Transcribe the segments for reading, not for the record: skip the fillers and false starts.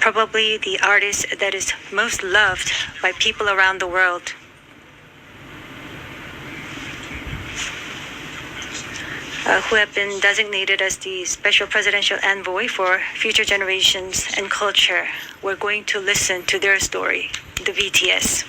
Probably the artist that is most loved by people around the world. Who have been designated as the special presidential envoy for future generations and culture. We're going to listen to their story, the BTS.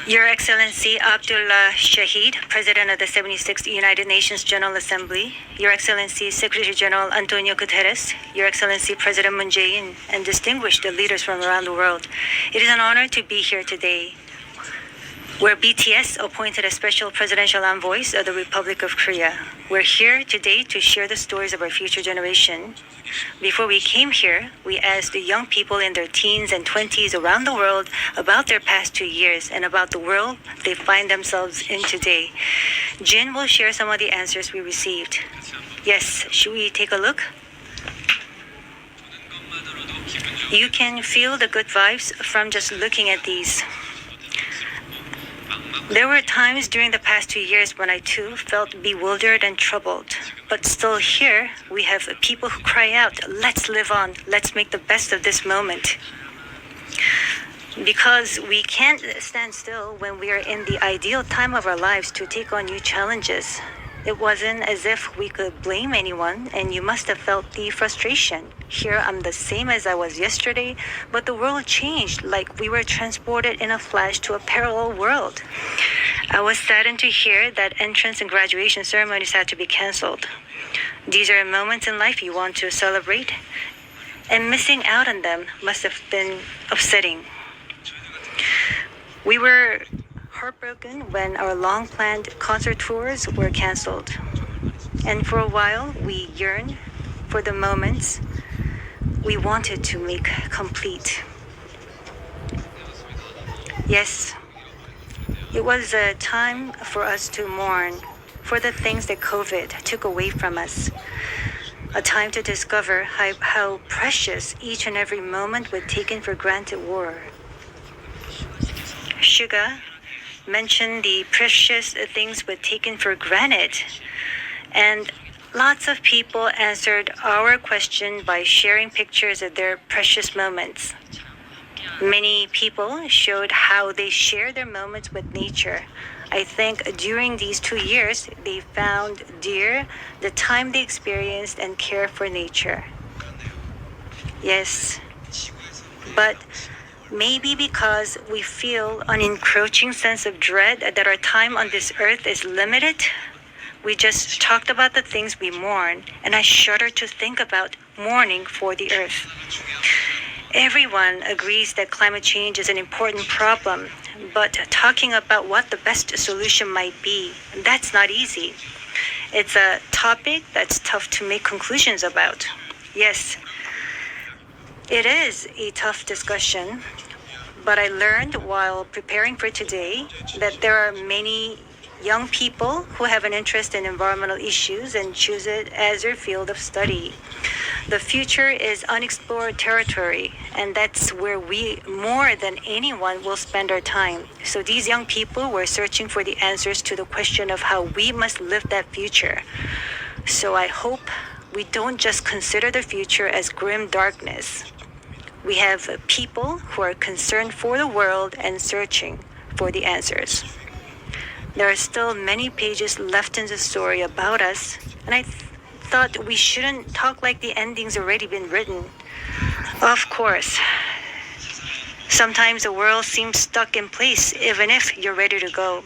Your Excellency Abdullah Shahid, President of the 76th United Nations General Assembly, Your Excellency Secretary General Antonio Guterres, Your Excellency President Moon Jae-in, and distinguished leaders from around the world. It is an honor to be here today, where BTS appointed as special presidential envoys of the Republic of Korea. We're here today to share the stories of our future generation. Before we came here, we asked the young people in their teens and 20s around the world about their past 2 years and about the world they find themselves in today. Jin will share some of the answers we received. Yes, should we take a look? You can feel the good vibes from just looking at these. There were times during the past 2 years when I too felt bewildered and troubled. But still here, we have people who cry out, let's live on, let's make the best of this moment. Because we can't stand still when we are in the ideal time of our lives to take on new challenges. It wasn't as if we could blame anyone, and you must have felt the frustration. Here I'm the same as I was yesterday, but the world changed like we were transported in a flash to a parallel world. I was saddened to hear that entrance and graduation ceremonies had to be canceled. These are moments in life you want to celebrate, and missing out on them must have been upsetting. We were heartbroken when our long-planned concert tours were canceled. And for a while, we yearned for the moments we wanted to make complete. Yes, it was a time for us to mourn for the things that COVID took away from us. A time to discover how precious each and every moment we'd taken for granted were. Suga mentioned the precious things we'd taken for granted, and lots of people answered our question by sharing pictures of their precious moments. Many people showed how they share their moments with nature. I think during these 2 years, they found dear the time they experienced and care for nature. Yes, but maybe because we feel an encroaching sense of dread that our time on this earth is limited, we just talked about the things we mourn, and I shudder to think about mourning for the earth. Everyone agrees that climate change is an important problem, but talking about what the best solution might be, that's not easy. It's a topic that's tough to make conclusions about. Yes, it is a tough discussion, but I learned while preparing for today that there are many young people who have an interest in environmental issues and choose it as their field of study. The future is unexplored territory, and that's where we, more than anyone, will spend our time. So these young people were searching for the answers to the question of how we must live that future. So I hope we don't just consider the future as grim darkness. We have people who are concerned for the world and searching for the answers. There are still many pages left in the story about us, and I thought we shouldn't talk like the ending's already been written. Of course, sometimes the world seems stuck in place even if you're ready to go.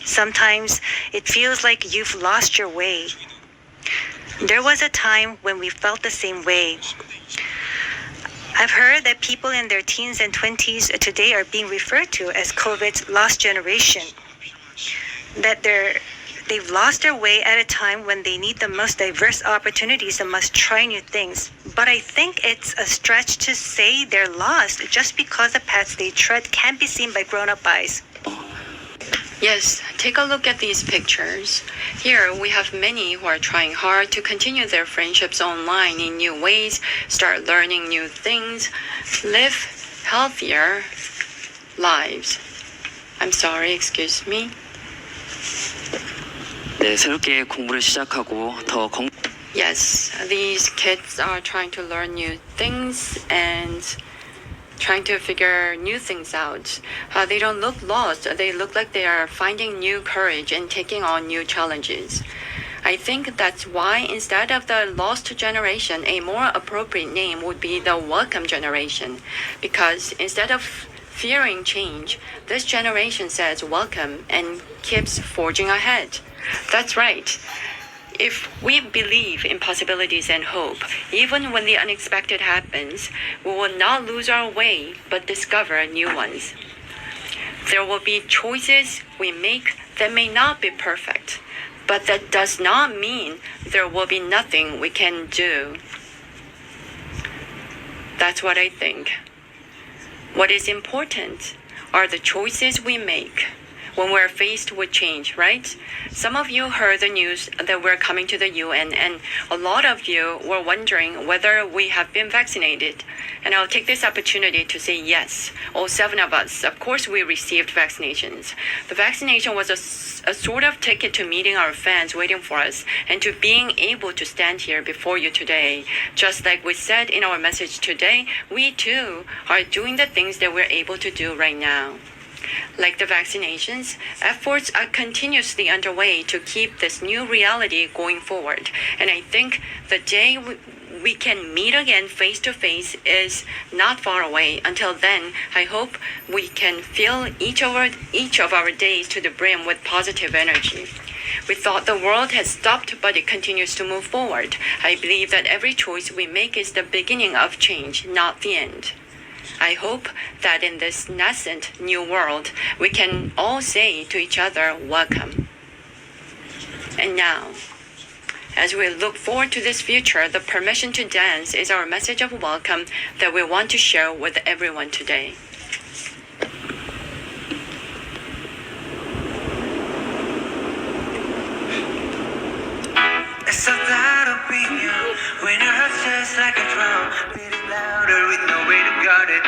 Sometimes it feels like you've lost your way. There was a time when we felt the same way. I've heard that people in their teens and 20s today are being referred to as COVID's lost generation. That they've lost their way at a time when they need the most diverse opportunities and must try new things. But I think it's a stretch to say they're lost just because the paths they tread can't be seen by grown-up eyes. Yes, take a look at these pictures. Here we have many who are trying hard to continue their friendships online in new ways, start learning new things, live healthier lives. I'm sorry, excuse me. 네, 새롭게 공부를 시작하고 더 Yes, these kids are trying to learn new things and trying to figure new things out. They don't look lost. They look like they are finding new courage and taking on new challenges. I think that's why instead of the lost generation, a more appropriate name would be the welcome generation. Because instead of fearing change, this generation says welcome and keeps forging ahead. That's right. If we believe in possibilities and hope, even when the unexpected happens, we will not lose our way, but discover new ones. There will be choices we make that may not be perfect, but that does not mean there will be nothing we can do. That's what I think. What is important are the choices we make when we're faced with change, right? Some of you heard the news that we're coming to the UN, and a lot of you were wondering whether we have been vaccinated. And I'll take this opportunity to say yes, all 7 of us. Of course, we received vaccinations. The vaccination was a sort of ticket to meeting our fans waiting for us and to being able to stand here before you today. Just like we said in our message today, we too are doing the things that we're able to do right now. Like the vaccinations, efforts are continuously underway to keep this new reality going forward. And I think the day we can meet again face to face is not far away. Until then, I hope we can fill each of our days to the brim with positive energy. We thought the world had stopped, but it continues to move forward. I believe that every choice we make is the beginning of change, not the end. I hope that in this nascent new world, we can all say to each other, welcome. And now, as we look forward to this future, the permission to dance is our message of welcome that we want to share with everyone today. It's a lot of being you when your heart just like a drum, beating louder with no way to guard it.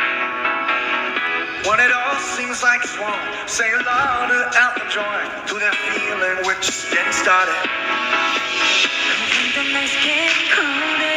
When it all seems like it's wrong, say it louder out the joy to that feeling we're just getting started. And when the nights get colder